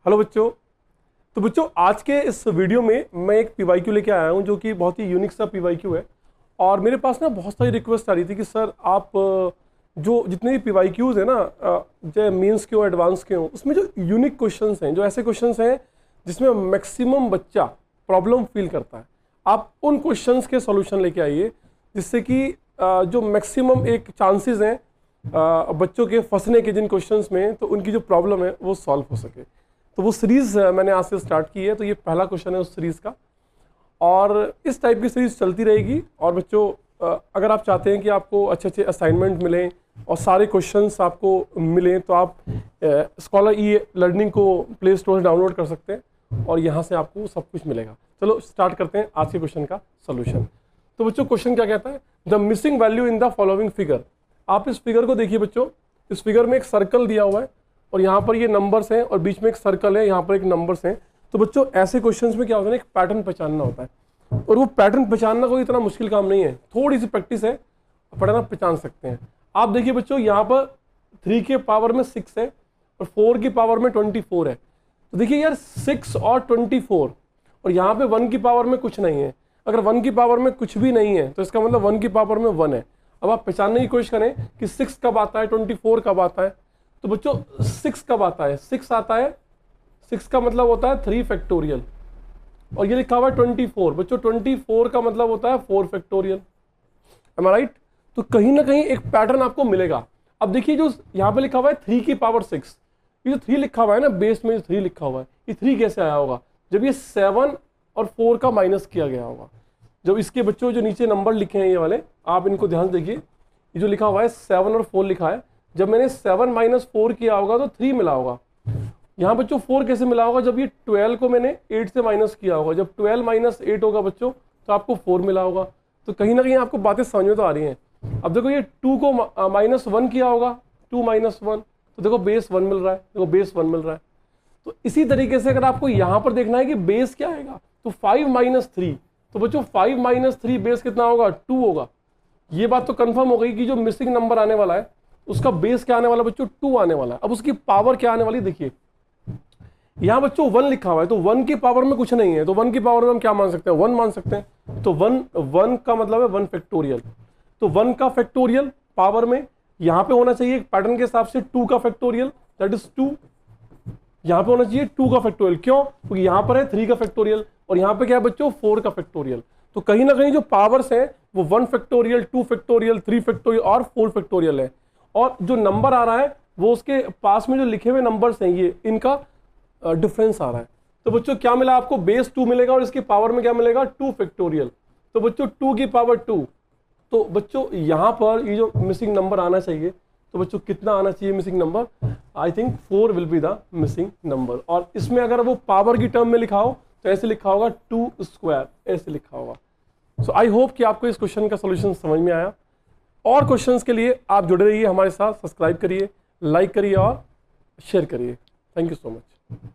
Hello बच्चों। तो बच्चों आज के इस वीडियो में मैं एक पीवाईक्यू लेके आया हूँ जो कि बहुत ही यूनिक सा पीवाईक्यू है। और मेरे पास ना बहुत सारी रिक्वेस्ट आ रही थी कि सर आप जो जितने भी पीवाईक्यूज़ हैं ना, चाहे मेंस के हो एडवांस के हो, उसमें जो यूनिक क्वेश्चंस हैं, जो ऐसे क्वेश्चंस हैं जिसमें मैक्सिमम बच्चा प्रॉब्लम फील करता है, आप उन क्वेश्चंस के सॉल्यूशन लेके आइए जिससे कि जो मैक्सिमम एक चांसेस हैं बच्चों के फंसने के जिन क्वेश्चंस में, तो उनकी जो प्रॉब्लम है वो सॉल्व हो सके। तो वो सीरीज़ मैंने आज से स्टार्ट की है। तो ये पहला क्वेश्चन है उस सीरीज़ का, और इस टाइप की सीरीज़ चलती रहेगी। और बच्चों अगर आप चाहते हैं कि आपको अच्छे अच्छे असाइनमेंट मिलें और सारे क्वेश्चंस आपको मिलें, तो आप स्कॉलर ई लर्निंग को प्ले स्टोर से डाउनलोड कर सकते हैं और यहाँ से आपको सब कुछ मिलेगा। चलो स्टार्ट करते हैं आज के क्वेश्चन का सोल्यूशन। तो बच्चों क्वेश्चन क्या कहता है, the missing value in the following figure. आप इस फिगर को देखिए बच्चों, इस फिगर में एक सर्कल दिया हुआ है और यहाँ पर ये नंबर्स हैं और बीच में एक सर्कल है, यहाँ पर एक नंबर्स हैं। तो बच्चों ऐसे क्वेश्चंस में क्या होता है ना, एक पैटर्न पहचानना होता है, और वो पैटर्न पहचानना कोई इतना मुश्किल काम नहीं है, थोड़ी सी प्रैक्टिस है, पैटर्न आप पहचान सकते हैं। आप देखिए बच्चों, यहाँ पर 3 के पावर में 6 है और 4 की पावर में 24 है। तो देखिए यार 6 और 24, और यहाँ पे 1 की पावर में कुछ नहीं है। अगर 1 की पावर में कुछ भी नहीं है तो इसका मतलब 1 की पावर में 1 है। अब आप पहचानने की कोशिश करें कि 6 कब आता है, 24 कब आता है। तो बच्चों 6 कब आता है, 6 आता है, 6 का मतलब होता है 3 फैक्टोरियल, और ये लिखा हुआ है 24। बच्चों 24 का मतलब होता है 4 फैक्टोरियल। एम आई राइट? तो कहीं ना कहीं एक पैटर्न आपको मिलेगा। अब देखिए जो यहाँ पे लिखा हुआ है 3 की पावर 6, ये जो 3 लिखा हुआ है ना, बेस में जो 3 लिखा हुआ है, ये 3 कैसे आया होगा? जब ये 7 और 4 का माइनस किया गया होगा। जब इसके बच्चों जो नीचे नंबर लिखे हैं ये वाले, आप इनको ध्यान से देखिए, ये जो लिखा हुआ है 7 और 4 लिखा है, जब मैंने 7 माइनस 4 किया होगा तो 3 मिला होगा। यहाँ बच्चों 4 कैसे मिला होगा? जब ये 12 को मैंने 8 से माइनस किया होगा, जब 12 माइनस 8 होगा बच्चों तो आपको 4 मिला होगा। तो कहीं ना कहीं आपको बातें समझ में तो आ रही हैं। अब देखो ये 2 को -1 किया होगा, 2 माइनस 1, तो देखो बेस 1 मिल रहा है, देखो बेस 1 मिल रहा है। तो इसी तरीके से अगर आपको यहाँ पर देखना है कि बेस क्या आएगा, तो 5 माइनस 3, तो बच्चों 5 माइनस 3 बेस कितना होगा? 2 होगा। ये बात तो कंफर्म हो गई कि जो मिसिंग नंबर आने वाला है उसका बेस क्या आने वाला बच्चों? 2 आने वाला है। अब उसकी पावर क्या आने वाली देखिए, यहां बच्चों 1 लिखा हुआ है, तो 1 की पावर में कुछ नहीं है, तो 1 की पावर में हम क्या मान सकते हैं? 1 मान सकते हैं। तो 1 का मतलब है 1 फैक्टोरियल, तो 1 का फैक्टोरियल पावर में यहां पे होना चाहिए पैटर्न के हिसाब से 2 का फैक्टोरियल, दैट इज 2। यहां पे होना चाहिए 2 का फैक्टोरियल, क्यों? क्योंकि यहां पर है 3 का फैक्टोरियल और यहां पे क्या है बच्चों? 4 का फैक्टोरियल। तो कहीं ना कहीं जो पावर्स हैं वो 1 फैक्टोरियल, 2 फैक्टोरियल, 3 फैक्टोरियल और 4 फैक्टोरियल है। और जो नंबर आ रहा है वो उसके पास में जो लिखे हुए नंबर्स हैं, ये इनका डिफरेंस आ रहा है। तो बच्चों क्या मिला आपको? बेस 2 मिलेगा और इसकी पावर में क्या मिलेगा? 2 फैक्टोरियल। तो बच्चों 2 की पावर 2, तो बच्चों यहां पर ये जो मिसिंग नंबर आना चाहिए, तो बच्चों कितना आना चाहिए missing number? I think 4 will be the missing number. और इसमें अगर वो पावर की टर्म में लिखा हो तो ऐसे लिखा होगा 2 स्क्वायर, ऐसे लिखा होगा। सो आई होप कि आपको इस क्वेश्चन का सॉल्यूशन समझ में आया। और क्वेश्चंस के लिए आप जुड़े रहिए हमारे साथ, सब्सक्राइब करिए, लाइक करिए और शेयर करिए। Thank you so much.